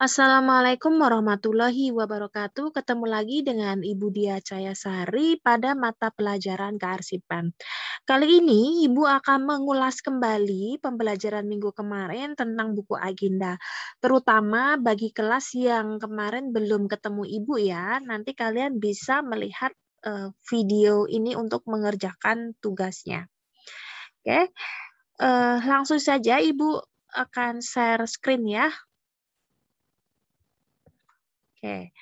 Assalamualaikum warahmatullahi wabarakatuh. Ketemu lagi dengan Ibu Dia Cayasari pada mata pelajaran kearsipan. Kali ini Ibu akan mengulas kembali pembelajaran minggu kemarin tentang buku agenda. Terutama bagi kelas yang kemarin belum ketemu Ibu ya. Nanti kalian bisa melihat video ini untuk mengerjakan tugasnya. Oke, langsung saja Ibu akan share screen ya. Oke.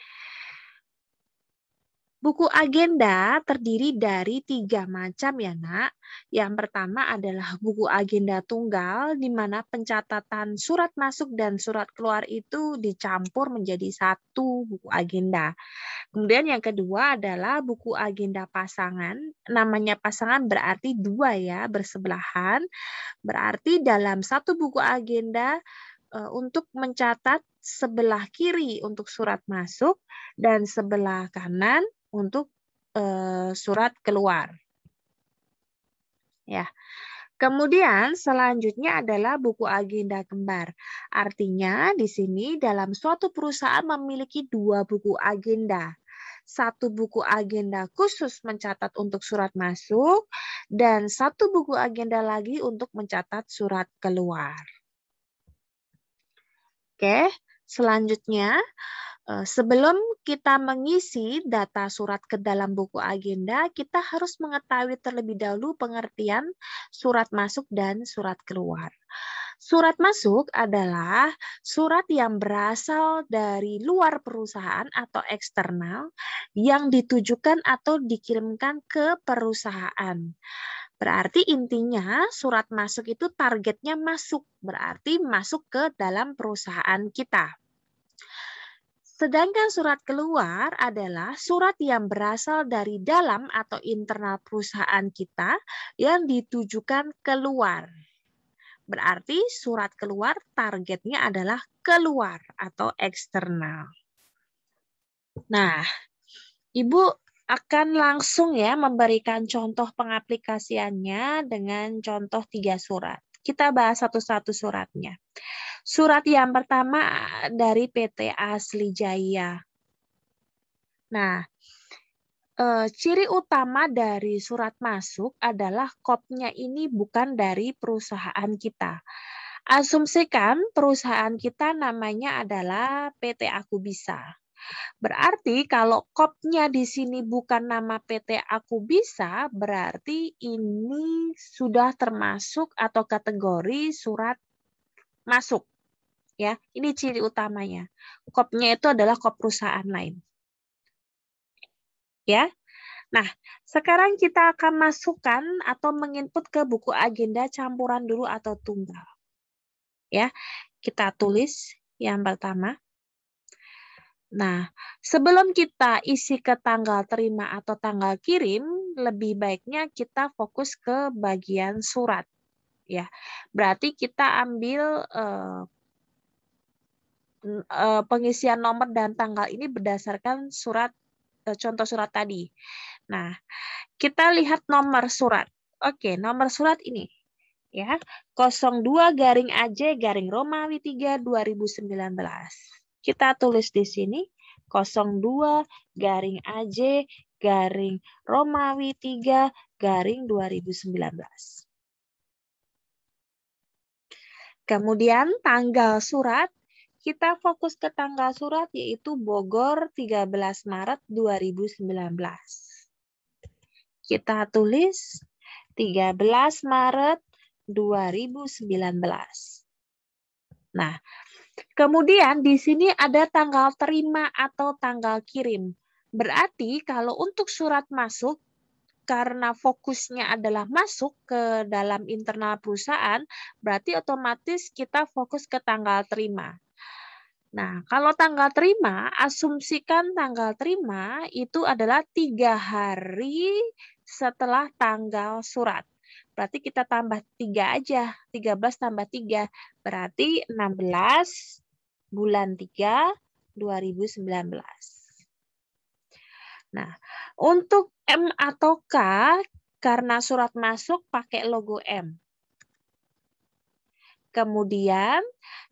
Buku agenda terdiri dari 3 macam ya, Nak. Yang pertama adalah buku agenda tunggal, di mana pencatatan surat masuk dan surat keluar itu dicampur menjadi satu buku agenda. Kemudian yang kedua adalah buku agenda pasangan. Namanya pasangan berarti 2 ya, bersebelahan. Berarti dalam satu buku agenda untuk mencatat sebelah kiri untuk surat masuk dan sebelah kanan untuk surat keluar. Ya. Kemudian selanjutnya adalah buku agenda kembar. Artinya di sini dalam suatu perusahaan memiliki 2 buku agenda. Satu buku agenda khusus mencatat untuk surat masuk dan satu buku agenda lagi untuk mencatat surat keluar. Oke, selanjutnya sebelum kita mengisi data surat ke dalam buku agenda, kita harus mengetahui terlebih dahulu pengertian surat masuk dan surat keluar. Surat masuk adalah surat yang berasal dari luar perusahaan atau eksternal yang ditujukan atau dikirimkan ke perusahaan. Berarti intinya surat masuk itu targetnya masuk, berarti masuk ke dalam perusahaan kita. Sedangkan surat keluar adalah surat yang berasal dari dalam atau internal perusahaan kita yang ditujukan keluar. Berarti surat keluar targetnya adalah keluar atau eksternal. Nah, Ibu akan langsung ya memberikan contoh pengaplikasiannya dengan contoh 3 surat. Kita bahas satu-satu suratnya. Surat yang pertama dari PT Asli Jaya. Nah, ciri utama dari surat masuk adalah kopnya ini bukan dari perusahaan kita. Asumsikan perusahaan kita namanya adalah PT Aku Bisa. Berarti kalau kopnya di sini bukan nama PT Aku Bisa, berarti ini sudah termasuk atau kategori surat masuk. Ya, ini ciri utamanya. Kopnya itu adalah kop perusahaan lain. Ya. Nah, sekarang kita akan masukkan atau menginput ke buku agenda campuran dulu atau tunggal. Ya, kita tulis yang pertama. Nah, sebelum kita isi ke tanggal terima atau tanggal kirim, lebih baiknya kita fokus ke bagian surat. Ya, berarti kita ambil pengisian nomor dan tanggal ini berdasarkan surat contoh surat tadi. Nah, kita lihat nomor surat. Oke, nomor surat ini ya. 02-AJ Romawi 3 2019. Kita tulis di sini 02-AJ Romawi 3 2019. Kemudian tanggal surat, kita fokus ke tanggal surat yaitu Bogor 13 Maret 2019. Kita tulis 13 Maret 2019. Nah, kemudian di sini ada tanggal terima atau tanggal kirim. Berarti kalau untuk surat masuk, karena fokusnya adalah masuk ke dalam internal perusahaan, berarti otomatis kita fokus ke tanggal terima. Nah, kalau tanggal terima, asumsikan tanggal terima itu adalah 3 hari setelah tanggal surat. Berarti kita tambah 3 aja, 13 tambah 3. Berarti 16 bulan 3 2019. Nah, untuk M atau K, karena surat masuk pakai logo M. Kemudian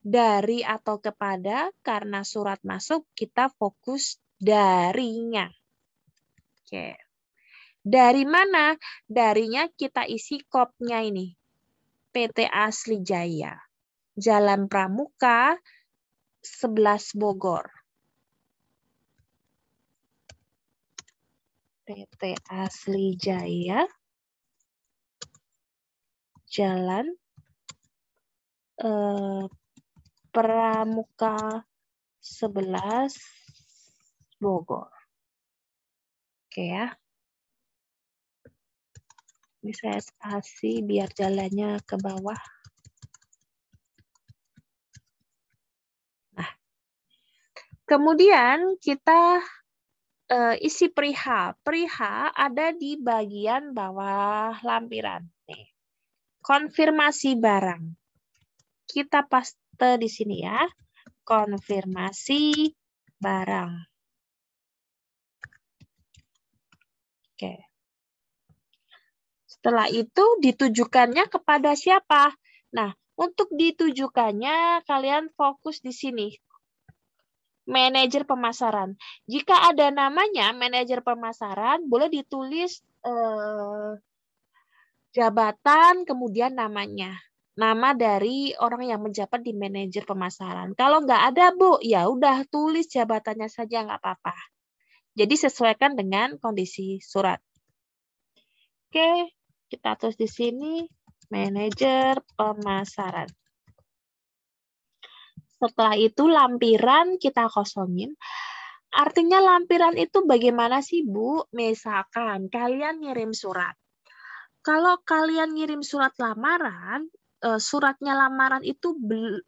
dari atau kepada, karena surat masuk kita fokus darinya. Oke. Dari mana? Darinya kita isi kopnya ini. PT Asli Jaya. Jalan Pramuka 11 Bogor. PT Asli Jaya. Jalan Pramuka 11 Bogor. Oke ya. Ini saya kasih biar jalannya ke bawah. Nah, kemudian kita isi perihal. Perihal ada di bagian bawah lampiran. Nih. Konfirmasi barang. Kita paste di sini ya. Konfirmasi barang. Oke. Setelah itu ditujukannya kepada siapa? Nah, untuk ditujukannya kalian fokus di sini. Manajer pemasaran. Jika ada namanya manajer pemasaran, boleh ditulis jabatan kemudian namanya. Nama dari orang yang menjabat di manajer pemasaran. Kalau nggak ada, Bu, ya udah tulis jabatannya saja nggak apa-apa. Jadi sesuaikan dengan kondisi surat. Oke, kita tulis di sini manajer pemasaran. Setelah itu lampiran kita kosongin. Artinya lampiran itu bagaimana sih, Bu? Misalkan kalian ngirim surat. Kalau kalian ngirim surat lamaran, suratnya lamaran itu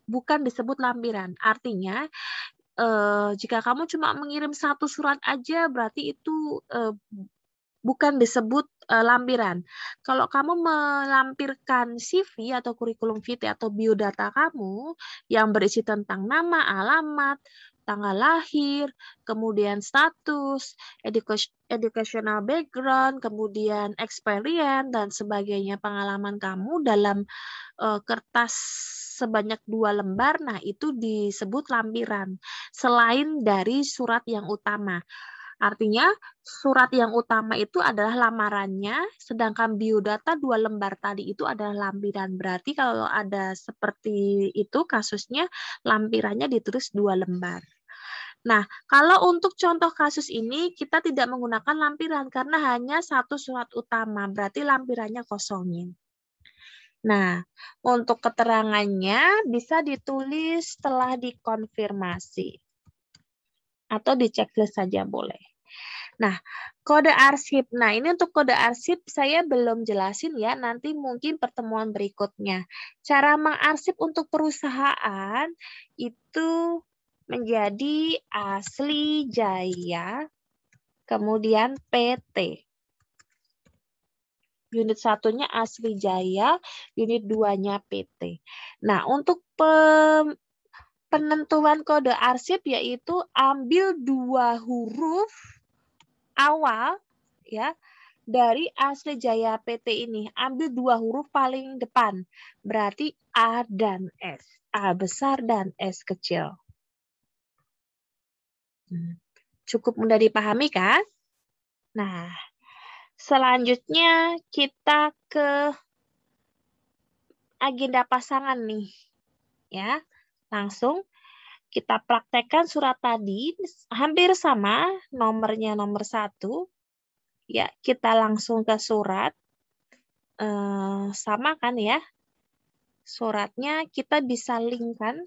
bukan disebut lampiran. Artinya, jika kamu cuma mengirim satu surat aja, berarti itu bukan disebut lampiran. Kalau kamu melampirkan CV atau kurikulum vitae atau biodata kamu yang berisi tentang nama, alamat, tanggal lahir, kemudian status, educational background, kemudian experience, dan sebagainya, pengalaman kamu dalam kertas sebanyak 2 lembar, nah itu disebut lampiran, selain dari surat yang utama. Artinya surat yang utama itu adalah lamarannya, sedangkan biodata 2 lembar tadi itu adalah lampiran. Berarti kalau ada seperti itu kasusnya, lampirannya ditulis 2 lembar. Nah, kalau untuk contoh kasus ini kita tidak menggunakan lampiran karena hanya satu surat utama, berarti lampirannya kosongin. Nah, untuk keterangannya bisa ditulis setelah dikonfirmasi atau di checklist saja boleh. Nah, kode arsip. Nah, ini untuk kode arsip saya belum jelasin ya, nanti mungkin pertemuan berikutnya. Cara mengarsip untuk perusahaan itu menjadi Asli Jaya, kemudian PT. Unit 1-nya Asli Jaya, unit 2-nya PT. Nah, untuk penentuan kode arsip yaitu ambil 2 huruf awal ya dari Asli Jaya PT ini, ambil 2 huruf paling depan, berarti A dan S, A besar dan S kecil. Cukup mudah dipahami kan? Nah, selanjutnya kita ke agenda pasangan nih, ya. Langsung kita praktekkan surat tadi, hampir sama, nomornya nomor 1. Ya, kita langsung ke surat. Sama kan ya? Suratnya kita bisa link kan?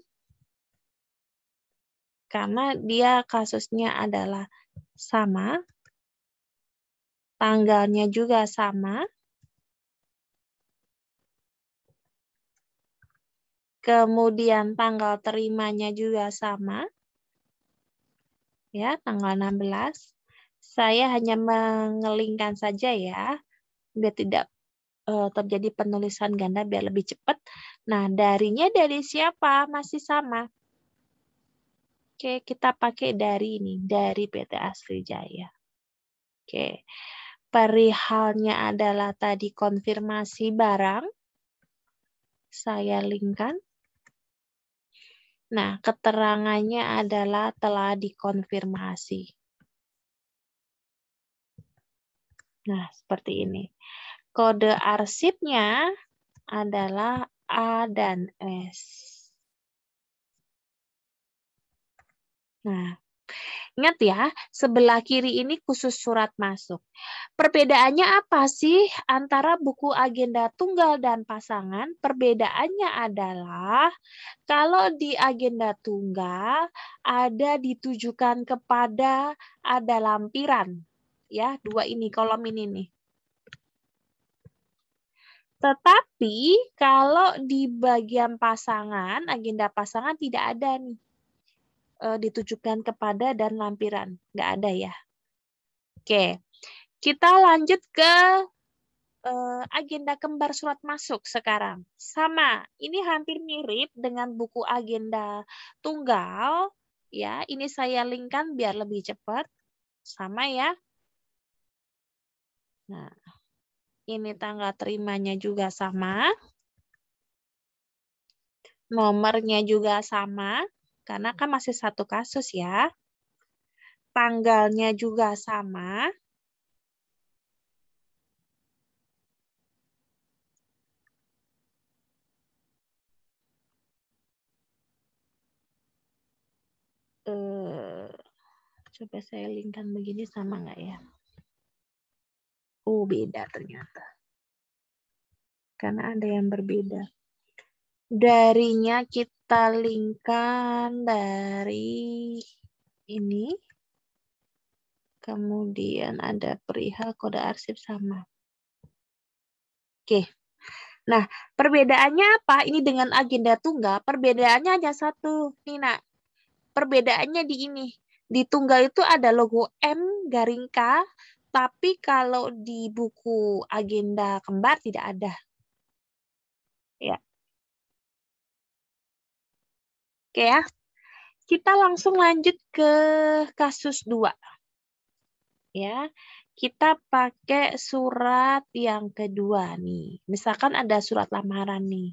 Karena dia kasusnya adalah sama. Tanggalnya juga sama. Kemudian tanggal terimanya juga sama. Ya, tanggal 16. Saya hanya mengelingkan saja ya. Biar tidak terjadi penulisan ganda biar lebih cepat. Nah, darinya dari siapa? Masih sama. Oke, kita pakai dari ini, dari PT Asli Jaya. Oke, perihalnya adalah tadi konfirmasi barang. Saya linkkan. Nah, keterangannya adalah telah dikonfirmasi. Nah, seperti ini. Kode arsipnya adalah A dan S. Nah, ingat ya, sebelah kiri ini khusus surat masuk. Perbedaannya apa sih antara buku agenda tunggal dan pasangan? Perbedaannya adalah kalau di agenda tunggal ada ditujukan kepada, ada lampiran. Ya, dua ini, kolom ini nih. Tetapi kalau di bagian pasangan, agenda pasangan tidak ada nih. Ditujukan kepada dan lampiran. Nggak ada ya. Oke, kita lanjut ke agenda kembar surat masuk sekarang. Sama, ini hampir mirip dengan buku agenda tunggal. Ya, ini saya linkkan biar lebih cepat. Sama ya. Nah, ini tanggal terimanya juga sama. Nomornya juga sama. Karena kan masih satu kasus ya. Tanggalnya juga sama. Coba saya linkkan begini sama nggak ya? Oh, beda ternyata. Karena ada yang berbeda. Darinya kita linkkan dari ini. Kemudian ada perihal kode arsip sama. Oke. Nah, perbedaannya apa? Ini dengan agenda tunggal, perbedaannya hanya satu. Nih, nak. Perbedaannya di ini. Di tunggal itu ada logo M garing K, tapi kalau di buku agenda kembar tidak ada. Ya. Oke ya. Kita langsung lanjut ke kasus 2. Ya. Kita pakai surat yang kedua nih. Misalkan ada surat lamaran nih.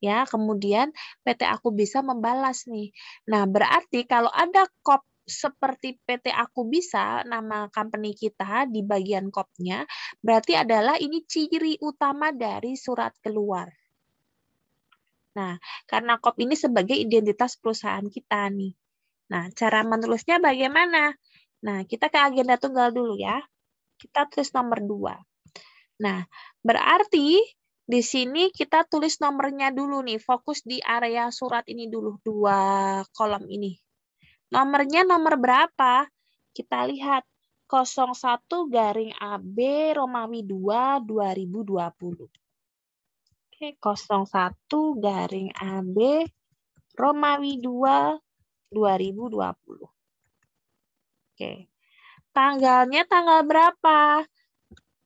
Ya, kemudian PT Aku Bisa membalas nih. Nah, berarti kalau ada kop seperti PT Aku Bisa, nama company kita di bagian kopnya, berarti adalah ini ciri utama dari surat keluar. Nah, karena kop ini sebagai identitas perusahaan kita nih. Nah, cara menulisnya bagaimana? Nah, kita ke agenda tunggal dulu ya. Kita tulis nomor 2. Nah, berarti di sini kita tulis nomornya dulu nih. Fokus di area surat ini dulu. 2 kolom ini. Nomornya nomor berapa? Kita lihat. 01-AB Romawi 2 2020. Oke, 01-AB Romawi 2 2020. Oke. Tanggalnya tanggal berapa?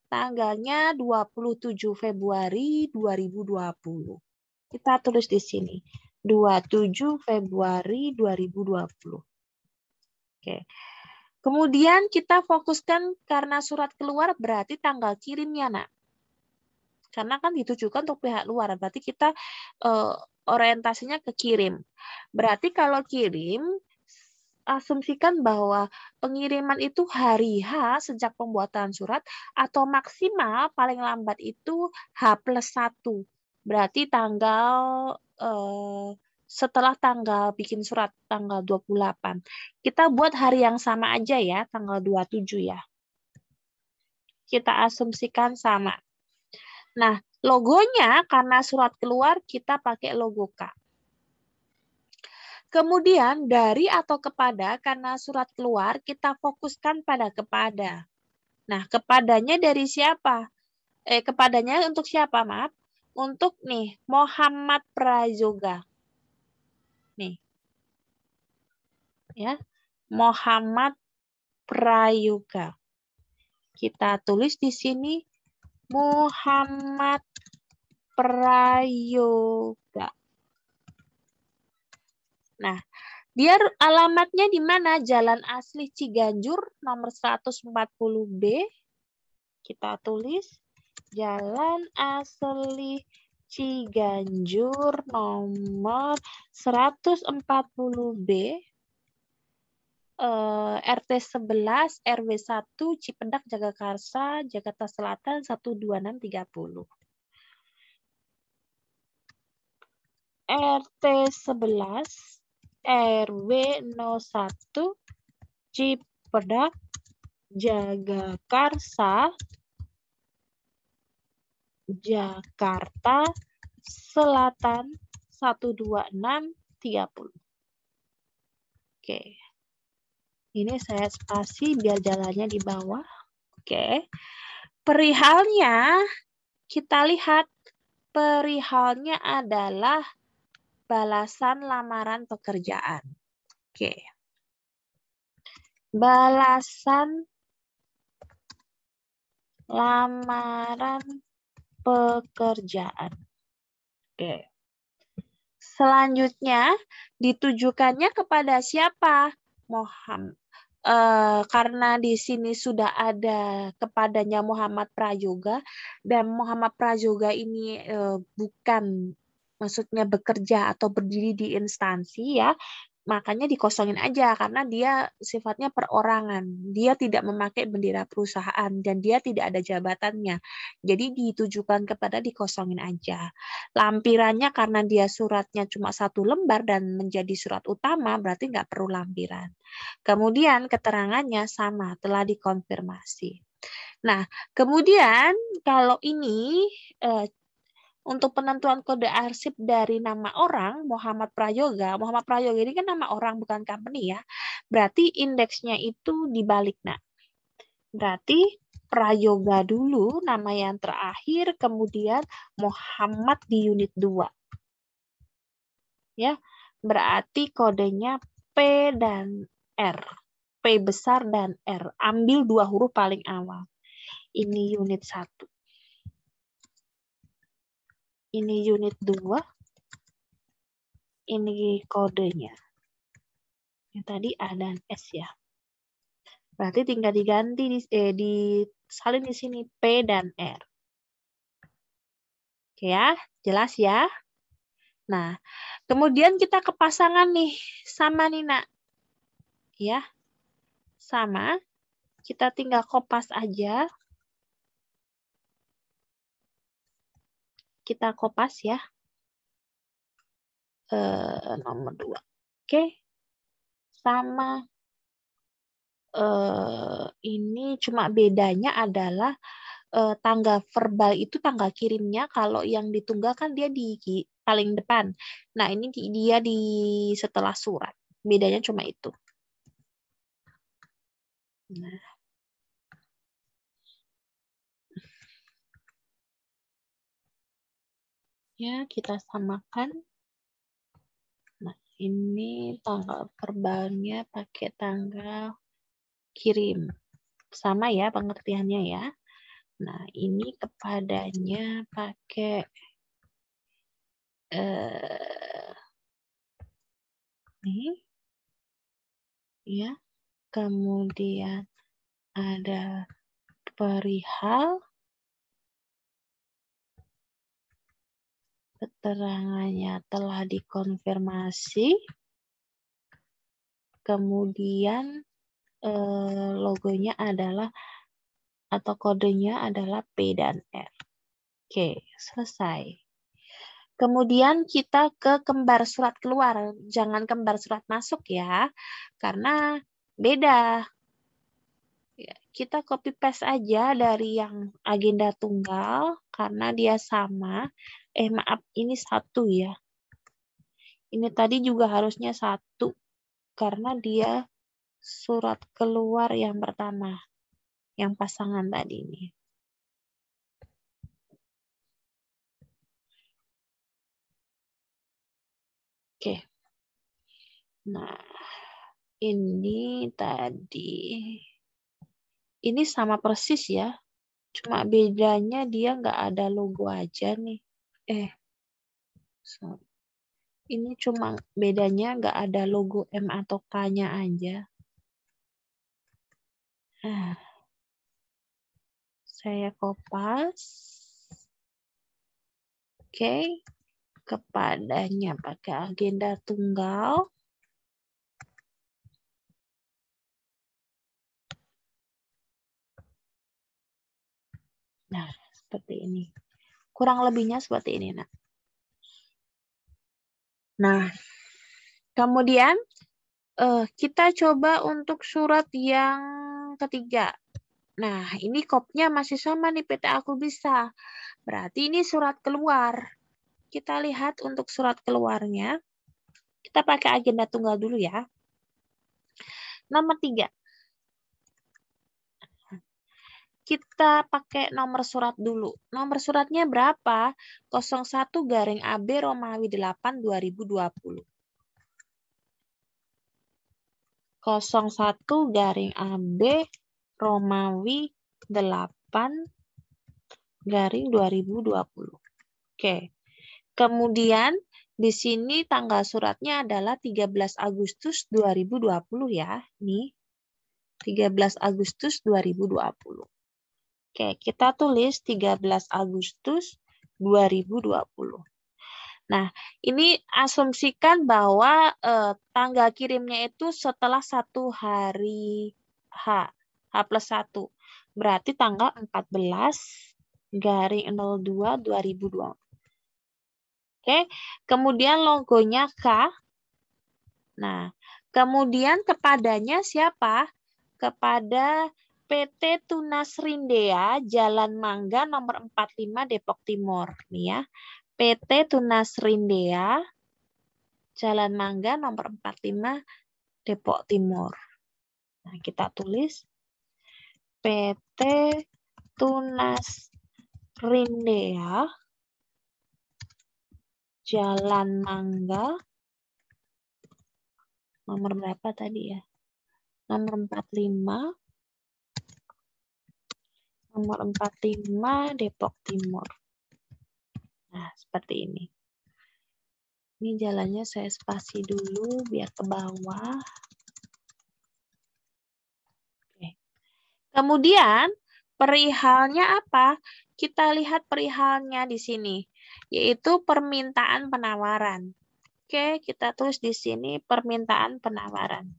Tanggalnya 27 Februari 2020. Kita tulis di sini. 27 Februari 2020. Oke. Kemudian kita fokuskan karena surat keluar berarti tanggal kirimnya, nak. Karena kan ditujukan untuk pihak luar. Berarti kita orientasinya ke kirim. Berarti kalau kirim, asumsikan bahwa pengiriman itu hari H sejak pembuatan surat atau maksimal paling lambat itu H+1. Berarti tanggal setelah tanggal bikin surat tanggal 28. Kita buat hari yang sama aja ya, tanggal 27 ya. Kita asumsikan sama. Nah, logonya karena surat keluar kita pakai logo K. Kemudian dari atau kepada, karena surat keluar, kita fokuskan pada kepada. Nah, kepadanya dari siapa? Kepadanya untuk siapa, maaf? Untuk nih, Muhammad Prayoga. Nih. Ya, Muhammad Prayoga. Kita tulis di sini Muhammad Prayoga. Nah, dia alamatnya di mana? Jalan Asli Ciganjur nomor 140B. Kita tulis Jalan Asli Ciganjur nomor 140B, RT 11 RW 1 Cipendak Jagakarsa Jakarta Selatan 12630. RT 11 RW 01 Cipendak Jagakarsa Jakarta Selatan 12630. Oke. Ini saya spasi biar jalannya di bawah. Oke. Perihalnya kita lihat, perihalnya adalah balasan lamaran pekerjaan. Oke. Balasan lamaran pekerjaan. Oke. Selanjutnya, ditujukannya kepada siapa? Muhammad. Karena di sini sudah ada kepadanya Muhammad Prayoga, dan Muhammad Prayoga ini bukan, maksudnya bekerja atau berdiri di instansi ya, makanya dikosongin aja karena dia sifatnya perorangan. Dia tidak memakai bendera perusahaan dan dia tidak ada jabatannya. Jadi ditujukan kepada dikosongin aja. Lampirannya karena dia suratnya cuma 1 lembar dan menjadi surat utama, berarti nggak perlu lampiran. Kemudian keterangannya sama, telah dikonfirmasi. Nah, kemudian kalau ini untuk penentuan kode arsip dari nama orang, Muhammad Prayoga ini kan nama orang bukan company ya. Berarti indeksnya itu dibalik. Nah, berarti Prayoga dulu nama yang terakhir, kemudian Muhammad di unit 2. Ya, berarti kodenya P dan R. P besar dan R. Ambil 2 huruf paling awal. Ini unit 1. Ini unit 2. Ini kodenya. Yang tadi A dan S ya. Berarti tinggal diganti disalin di sini P dan R. Oke ya, jelas ya. Nah, kemudian kita ke pasangan nih sama Nina. Ya. Sama. Kita tinggal kopas aja. Kita kopas ya. Nomor 2. Oke. Sama. Ini cuma bedanya adalah tanggal verbal itu tanggal kirimnya, kalau yang ditunggal kan dia di paling depan. Nah, ini dia di setelah surat. Bedanya cuma itu. Nah. Ya, kita samakan. Nah, ini tanggal verbalnya pakai tanggal kirim. Sama ya pengertiannya ya. Nah, ini kepadanya pakai nih. Ya. Kemudian ada perihal, keterangannya telah dikonfirmasi, kemudian logonya adalah atau kodenya adalah P dan R. Oke, selesai. Kemudian kita ke kembar surat keluar. Jangan kembar surat masuk ya, karena beda. Kita copy paste aja dari yang agenda tunggal, karena dia sama. Maaf, ini 1 ya. Ini tadi juga harusnya 1, karena dia surat keluar yang pertama. Yang pasangan tadi ini. Oke. Nah, ini tadi. Ini sama persis ya. Cuma bedanya dia nggak ada logo aja nih. Sorry. Ini cuma bedanya nggak ada logo M atau K-nya aja. Nah, saya kopas. Oke, kepadanya pakai agenda tunggal. Nah, seperti ini. Kurang lebihnya seperti ini, Nak. Nah, kemudian kita coba untuk surat yang ketiga. Nah, ini kopnya masih sama nih PT Aku Bisa. Berarti ini surat keluar. Kita lihat untuk surat keluarnya. Kita pakai agenda tunggal dulu ya. Nomor 3. Kita pakai nomor surat dulu. Nomor suratnya berapa? 01/AB Romawi 8 2020. 01/AB Romawi 8 2020. Oke. Kemudian di sini tanggal suratnya adalah 13 Agustus 2020 ya. Nih. 13 Agustus 2020. Oke, kita tulis 13 Agustus 2020. Nah, ini asumsikan bahwa tanggal kirimnya itu setelah 1 hari H+1. Berarti tanggal 14/02/2020. Oke, kemudian logonya K. Nah, kemudian kepadanya siapa? Kepada PT Tunas Rindea, Jalan Mangga nomor 45 Depok Timur. Nih ya. PT Tunas Rindea, Jalan Mangga nomor 45 Depok Timur. Nah, kita tulis PT Tunas Rindea, Jalan Mangga nomor berapa tadi ya? Nomor 45. Nomor 45 Depok Timur. Nah, seperti ini. Ini jalannya saya spasi dulu biar ke bawah. Oke. Kemudian perihalnya apa? Kita lihat perihalnya di sini, yaitu permintaan penawaran. Oke, kita tulis di sini permintaan penawaran.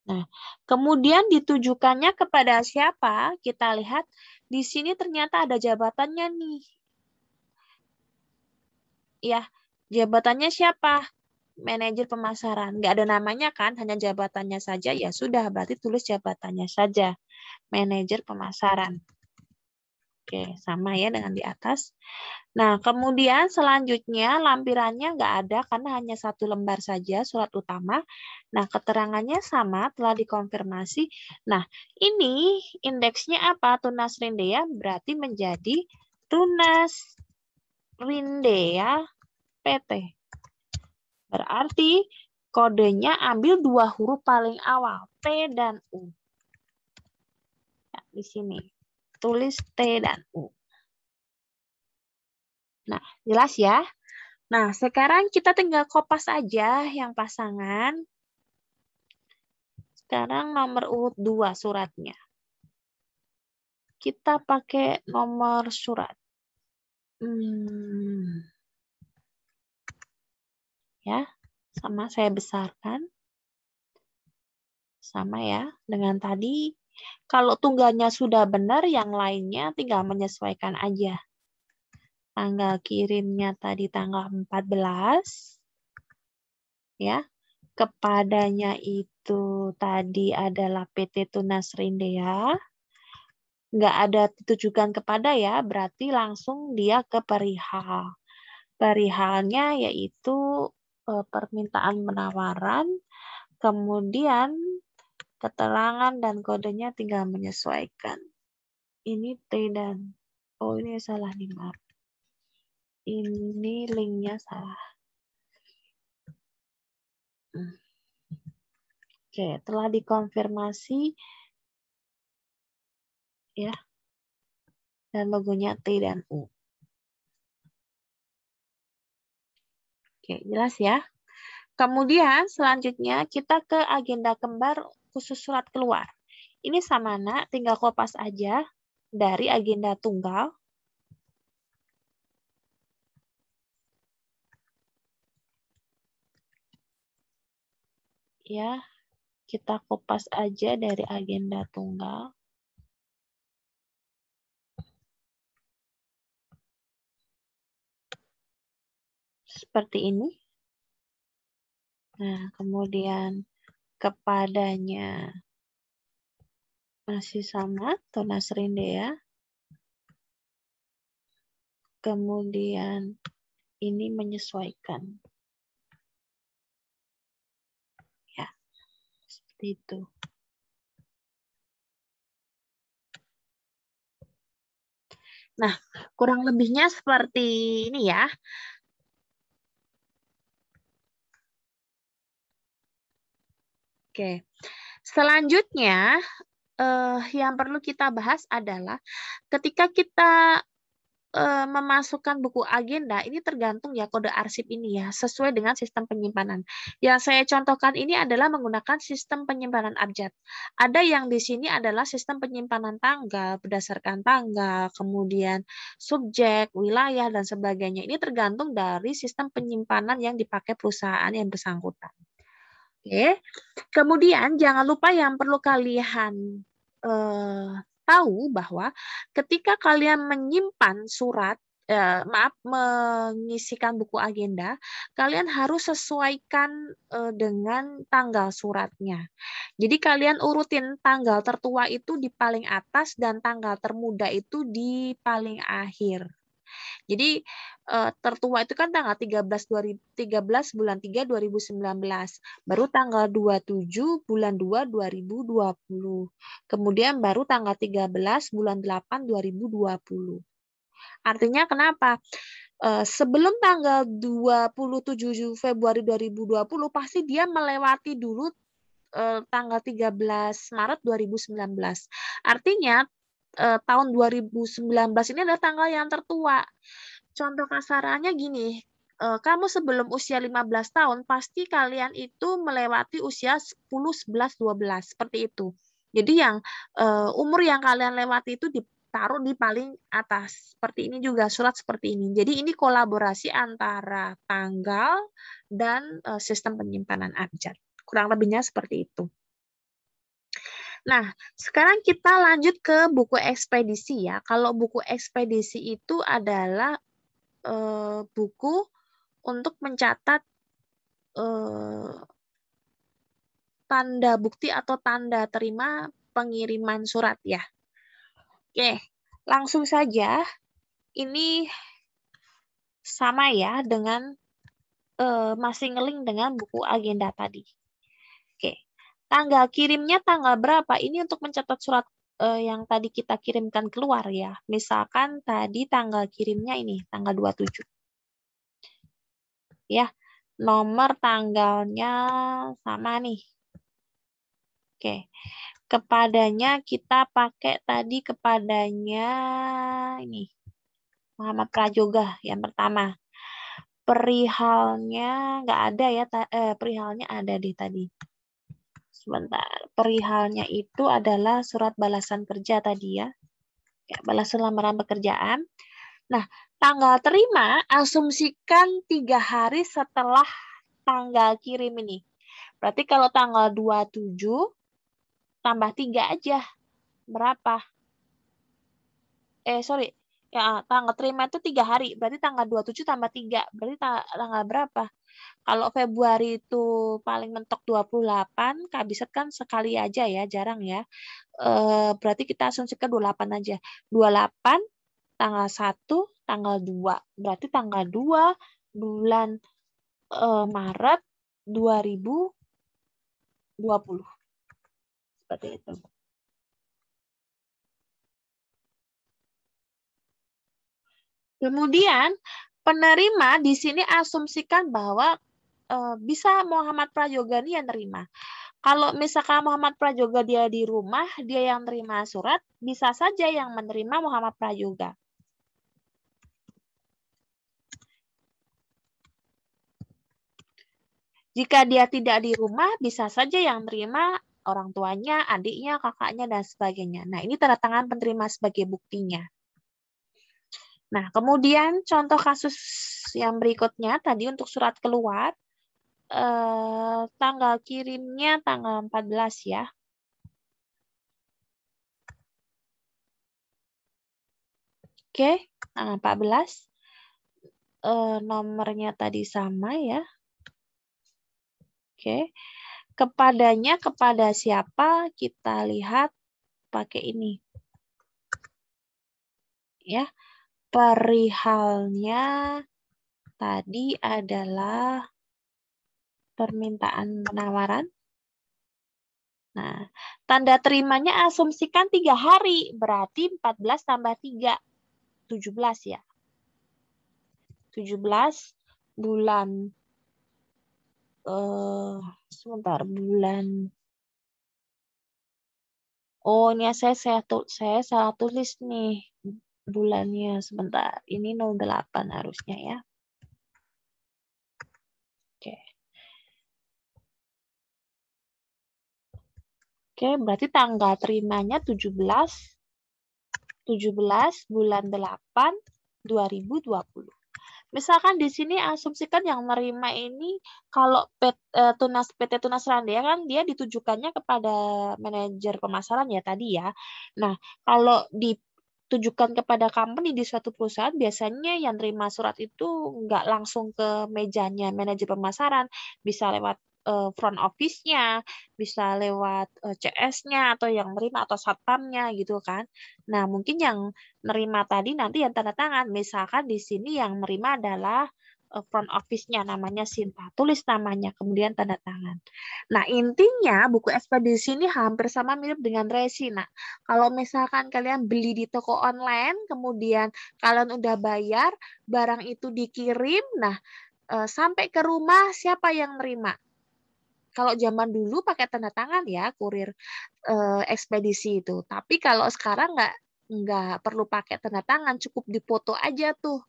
Nah, kemudian ditujukannya kepada siapa? Kita lihat di sini ternyata ada jabatannya nih. Ya, jabatannya siapa? Manajer pemasaran. Nggak ada namanya kan, hanya jabatannya saja. Ya sudah, berarti tulis jabatannya saja. Manajer pemasaran. Oke, sama ya dengan di atas. Nah, kemudian selanjutnya lampirannya nggak ada karena hanya 1 lembar saja surat utama. Nah, keterangannya sama, telah dikonfirmasi. Nah, ini indeksnya apa? Tunas Rindea berarti menjadi Tunas Rindea PT. Berarti kodenya ambil 2 huruf paling awal, T dan U. Ya, di sini. Tulis T dan U. Nah, jelas ya. Nah, sekarang kita tinggal kopas aja yang pasangan. Sekarang nomor urut 2 suratnya. Kita pakai nomor surat. Ya, sama saya besarkan. Sama ya, dengan tadi. Kalau tunggalnya sudah benar, yang lainnya tinggal menyesuaikan aja. Tanggal kirimnya tadi tanggal 14. Ya, kepadanya itu tadi adalah PT Tunas Rindea. Nggak ada ditujukan kepada ya, berarti langsung dia ke perihal. Perihalnya yaitu permintaan penawaran, kemudian keterangan dan kodenya tinggal menyesuaikan. Ini T dan, oh ini salah nih, maaf. Ini linknya salah. Oke, telah dikonfirmasi ya. Dan logonya T dan U. Oke, jelas ya. Kemudian selanjutnya kita ke agenda kembar khusus surat keluar. Ini sama nak, tinggal kopas aja. dari agenda tunggal. Ya, kita kopas aja dari agenda tunggal. Seperti ini. Nah, kemudian kepadanya masih sama, Tunas Rindea. Kemudian ini menyesuaikan. Ya, seperti itu. Nah, kurang lebihnya seperti ini ya. Oke. Selanjutnya, yang perlu kita bahas adalah ketika kita memasukkan buku agenda, ini tergantung ya kode arsip ini ya, sesuai dengan sistem penyimpanan. Yang saya contohkan ini adalah menggunakan sistem penyimpanan abjad. Ada yang di sini adalah sistem penyimpanan tanggal, berdasarkan tanggal, kemudian subjek, wilayah, dan sebagainya. Ini tergantung dari sistem penyimpanan yang dipakai perusahaan yang bersangkutan. Oke, kemudian jangan lupa yang perlu kalian tahu bahwa ketika kalian menyimpan surat, mengisikan buku agenda, kalian harus sesuaikan dengan tanggal suratnya. Jadi kalian urutin tanggal tertua itu di paling atas dan tanggal termuda itu di paling akhir. Jadi tertua itu kan tanggal 13 bulan 3 2019. Baru tanggal 27 bulan 2 2020. Kemudian baru tanggal 13 bulan 8 2020. Artinya kenapa? Sebelum tanggal 27 Februari 2020 pasti dia melewati dulu tanggal 13 Maret 2019. Artinya tahun 2019 ini adalah tanggal yang tertua. Contoh kasarannya gini, kamu sebelum usia 15 tahun, pasti kalian itu melewati usia 10, 11, 12, seperti itu. Jadi yang umur yang kalian lewati itu ditaruh di paling atas. Seperti ini juga, surat seperti ini. Jadi ini kolaborasi antara tanggal dan sistem penyimpanan abjad. Kurang lebihnya seperti itu. Nah, sekarang kita lanjut ke buku ekspedisi ya. Kalau buku ekspedisi itu adalah buku untuk mencatat tanda bukti atau tanda terima pengiriman surat ya. Oke, langsung saja. Ini sama ya dengan masih ngeling dengan buku agenda tadi. Oke, tanggal kirimnya tanggal berapa? Ini untuk mencatat surat yang tadi kita kirimkan keluar ya. Misalkan tadi tanggal kirimnya ini tanggal 27. Ya, nomor tanggalnya sama nih. Oke. Kepadanya kita pakai tadi kepadanya ini. Muhammad Prajoga yang pertama. Perihalnya nggak ada ya, perihalnya ada di tadi. Sebentar, perihalnya itu adalah surat balasan kerja tadi ya. Ya, balasan lamaran pekerjaan. Nah, tanggal terima asumsikan 3 hari setelah tanggal kirim ini. Berarti kalau tanggal 27 tambah 3 aja. Berapa? Sorry. Ya, tanggal terima itu 3 hari. Berarti tanggal 27 tambah 3. Berarti tanggal berapa? Kalau Februari itu paling mentok 28, kabisat kan sekali aja ya, jarang ya. Berarti kita asumsikan 28 aja. 28, tanggal 1, tanggal 2. Berarti tanggal 2 bulan Maret 2020. Seperti itu. Kemudian penerima di sini asumsikan bahwa bisa Muhammad Prajoga ini yang terima. Kalau misalkan Muhammad Prajoga dia di rumah, dia yang terima surat, bisa saja yang menerima Muhammad Prajoga. Jika dia tidak di rumah, bisa saja yang menerima orang tuanya, adiknya, kakaknya, dan sebagainya. Nah, ini tanda tangan penerima sebagai buktinya. Nah, kemudian contoh kasus yang berikutnya tadi untuk surat keluar, tanggal kirimnya tanggal 14 ya. Oke, tanggal 14. Nomornya tadi sama ya. Oke. Kepadanya, kepada siapa? Kita lihat pakai ini. Ya. Perihalnya tadi adalah permintaan penawaran. Nah, tanda terimanya asumsikan 3 hari, berarti 14 tambah 3, 17 ya. 17 bulan, sebentar, bulan, oh ini saya salah tulis nih bulannya, sebentar, ini 08 harusnya ya. Oke. Oke, berarti tanggal terimanya 17 bulan 8 2020. Misalkan di sini asumsikan yang menerima ini kalau PT Tunas Randea kan dia ditujukannya kepada manajer pemasaran ya tadi ya. Nah, kalau ditujukan kepada company di suatu perusahaan, biasanya yang terima surat itu nggak langsung ke mejanya manajer pemasaran, bisa lewat front office-nya, bisa lewat CS-nya atau yang nerima atau satpamnya gitu kan. Nah, mungkin yang nerima tadi nanti yang tanda tangan. Misalkan di sini yang nerima adalah front office-nya, namanya Sinta. Tulis namanya, kemudian tanda tangan. Nah, intinya buku ekspedisi ini hampir sama mirip dengan resi. Nah, kalau misalkan kalian beli di toko online, kemudian kalian udah bayar, barang itu dikirim, nah sampai ke rumah siapa yang nerima? Kalau zaman dulu pakai tanda tangan ya, kurir ekspedisi itu. Tapi kalau sekarang nggak perlu pakai tanda tangan, cukup dipoto aja tuh.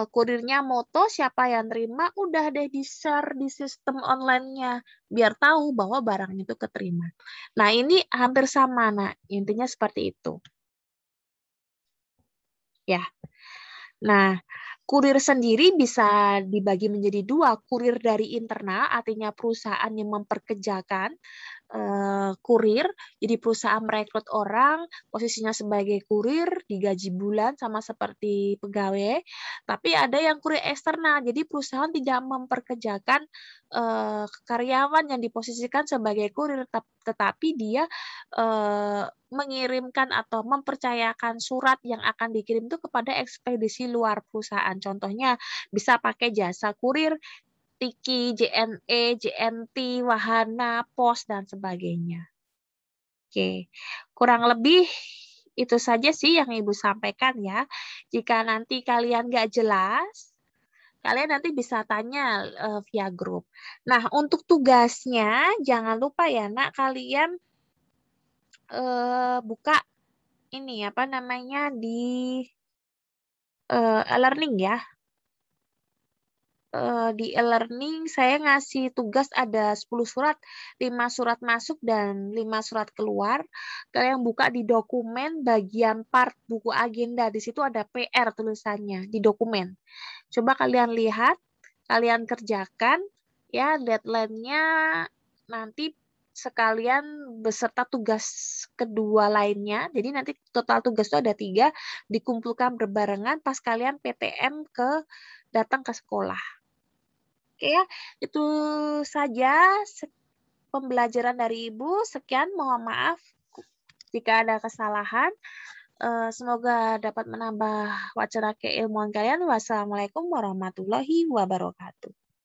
Kurirnya moto, siapa yang terima, udah deh di-share di sistem online-nya. Biar tahu bahwa barang itu keterima. Nah, ini hampir sama. Nah, intinya seperti itu. Ya. Nah, kurir sendiri bisa dibagi menjadi dua. Kurir dari internal, artinya perusahaan yang memperkerjakan kurir, jadi perusahaan merekrut orang, posisinya sebagai kurir, digaji bulan sama seperti pegawai. Tapi ada yang kurir eksternal, jadi perusahaan tidak memperkerjakan karyawan yang diposisikan sebagai kurir, tetapi dia mengirimkan atau mempercayakan surat yang akan dikirim itu kepada ekspedisi luar perusahaan. Contohnya bisa pakai jasa kurir, Tiki, JNE, JNT, Wahana, Pos, dan sebagainya. Oke, kurang lebih itu saja sih yang Ibu sampaikan ya. Jika nanti kalian nggak jelas, kalian nanti bisa tanya via grup. Nah, untuk tugasnya, jangan lupa ya nak, kalian buka ini apa namanya di e-learning ya. Di e-learning saya ngasih tugas ada 10 surat, 5 surat masuk dan 5 surat keluar. Kalian buka di dokumen bagian part buku agenda, di situ ada PR tulisannya di dokumen. Coba kalian lihat, kalian kerjakan ya, deadline-nya nanti sekalian beserta tugas kedua lainnya. Jadi nanti total tugas itu ada 3, dikumpulkan berbarengan pas kalian PTM datang ke sekolah. Oke ya, itu saja pembelajaran dari Ibu. Sekian, mohon maaf jika ada kesalahan. Semoga dapat menambah wacana keilmuan kalian. Wassalamualaikum warahmatullahi wabarakatuh.